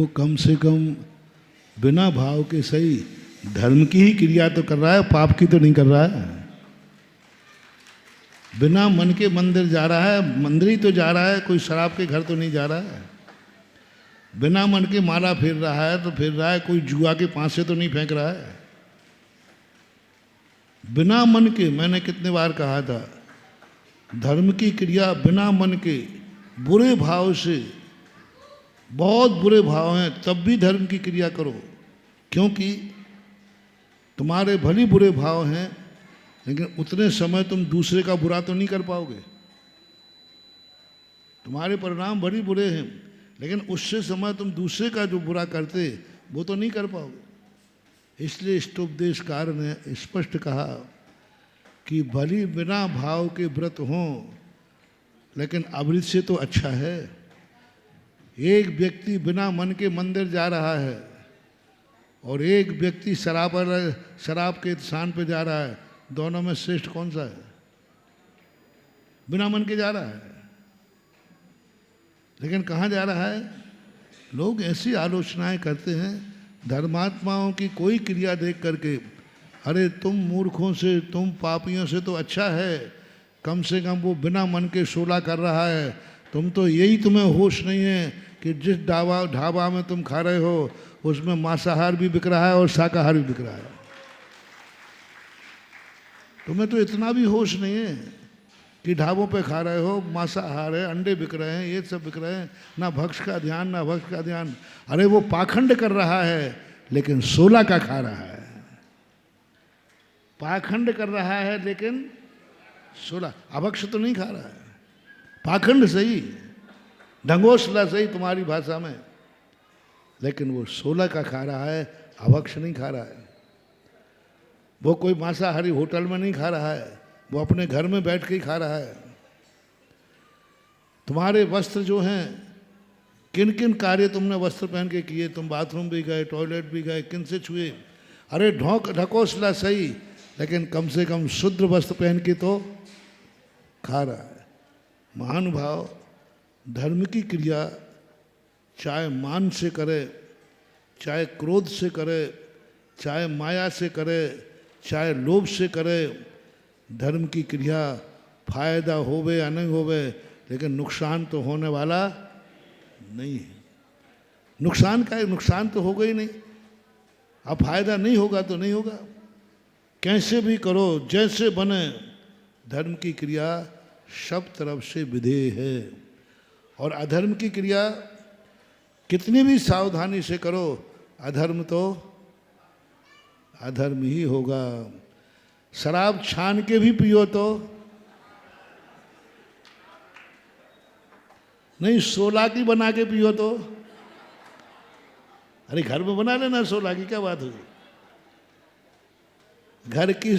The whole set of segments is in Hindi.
वो कम से कम बिना भाव के सही धर्म की ही क्रिया तो कर रहा है, पाप की तो नहीं कर रहा है। बिना मन के मंदिर जा रहा है, मंदिर ही तो जा रहा है, कोई शराब के घर तो नहीं जा रहा है। बिना मन के माला फेर रहा है तो फेर रहा है, कोई जुआ के पांसे तो नहीं फेंक रहा है। बिना मन के, मैंने कितने बार कहा था, धर्म की क्रिया बिना मन के बुरे भाव से, बहुत बुरे भाव हैं तब भी धर्म की क्रिया करो, क्योंकि तुम्हारे भली बुरे भाव हैं लेकिन उतने समय तुम दूसरे का बुरा तो नहीं कर पाओगे। तुम्हारे परिणाम बड़ी बुरे हैं लेकिन उससे समय तुम दूसरे का जो बुरा करते वो तो नहीं कर पाओगे। इसलिए इष्टोपदेशकार ने स्पष्ट कहा कि भली बिना भाव के व्रत हों लेकिन अमृत से तो अच्छा है। एक व्यक्ति बिना मन के मंदिर जा रहा है और एक व्यक्ति शराब के स्थान पे जा रहा है, दोनों में श्रेष्ठ कौन सा है? बिना मन के जा रहा है। लेकिन कहाँ जा रहा है? लोग ऐसी आलोचनाएं करते हैं धर्मात्माओं की कोई क्रिया देख करके, अरे तुम मूर्खों से, तुम पापियों से तो अच्छा है, कम से कम वो बिना मन के शोला कर रहा है। तुम तो यही, तुम्हें होश नहीं है कि जिस ढाबा में तुम खा रहे हो उसमें मांसाहार भी बिक रहा है और शाकाहार भी बिक रहा है। तुम्हें तो इतना भी होश नहीं है कि ढाबों पे खा रहे हो, मांसाहार है, अंडे बिक रहे हैं, ये सब बिक रहे हैं, ना भक्ष का ध्यान ना भक्ष का ध्यान। अरे वो पाखंड कर रहा है लेकिन सोला का खा रहा है। पाखंड कर रहा है लेकिन सोला, अभक्ष तो नहीं खा रहा है। पाखंड सही, ढंगोसला सही तुम्हारी भाषा में, लेकिन वो सोला का खा रहा है, अभक्ष नहीं खा रहा है। वो कोई मांसाहारी होटल में नहीं खा रहा है, वो अपने घर में बैठ के ही खा रहा है। तुम्हारे वस्त्र जो हैं, किन किन कार्य तुमने वस्त्र पहन के किए? तुम बाथरूम भी गए, टॉयलेट भी गए, किन से छुए? अरे ढकोसला सही, लेकिन कम से कम शुद्ध वस्त्र पहन के तो खा रहा है। महानुभाव, धर्म की क्रिया चाहे मान से करे, चाहे क्रोध से करे, चाहे माया से करे, चाहे लोभ से करे, धर्म की क्रिया फायदा होवे या नहीं होवे लेकिन नुकसान तो होने वाला नहीं है। नुकसान का नुकसान तो होगा ही नहीं। अब फायदा नहीं होगा तो नहीं होगा। कैसे भी करो, जैसे बने, धर्म की क्रिया सब तरफ से विधेय है। और अधर्म की क्रिया कितनी भी सावधानी से करो, अधर्म तो अधर्म ही होगा। शराब छान के भी पियो तो नहीं, सोला की बना के पियो तो, अरे घर में बना लेना सोला की, क्या बात हुई? घर की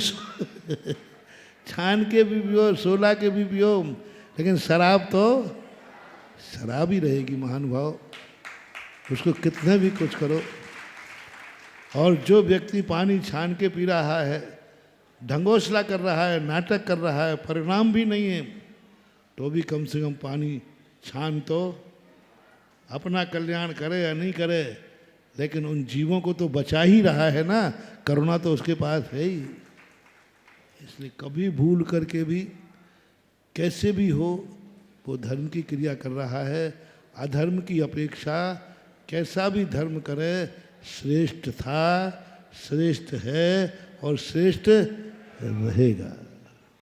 छान के भी पियो, सोला के भी पियो, लेकिन शराब तो शराब ही रहेगी। महानुभाव, उसको कितने भी कुछ करो। और जो व्यक्ति पानी छान के पी रहा है, ढंगोसला कर रहा है, नाटक कर रहा है, परिणाम भी नहीं है, तो भी कम से कम पानी छान तो अपना कल्याण करे या नहीं करे, लेकिन उन जीवों को तो बचा ही रहा है ना। करुणा तो उसके पास है ही। इसलिए कभी भूल करके भी, कैसे भी हो, वो धर्म की क्रिया कर रहा है। अधर्म की अपेक्षा कैसा भी धर्म करे, श्रेष्ठ था, श्रेष्ठ है और श्रेष्ठ रहेगा।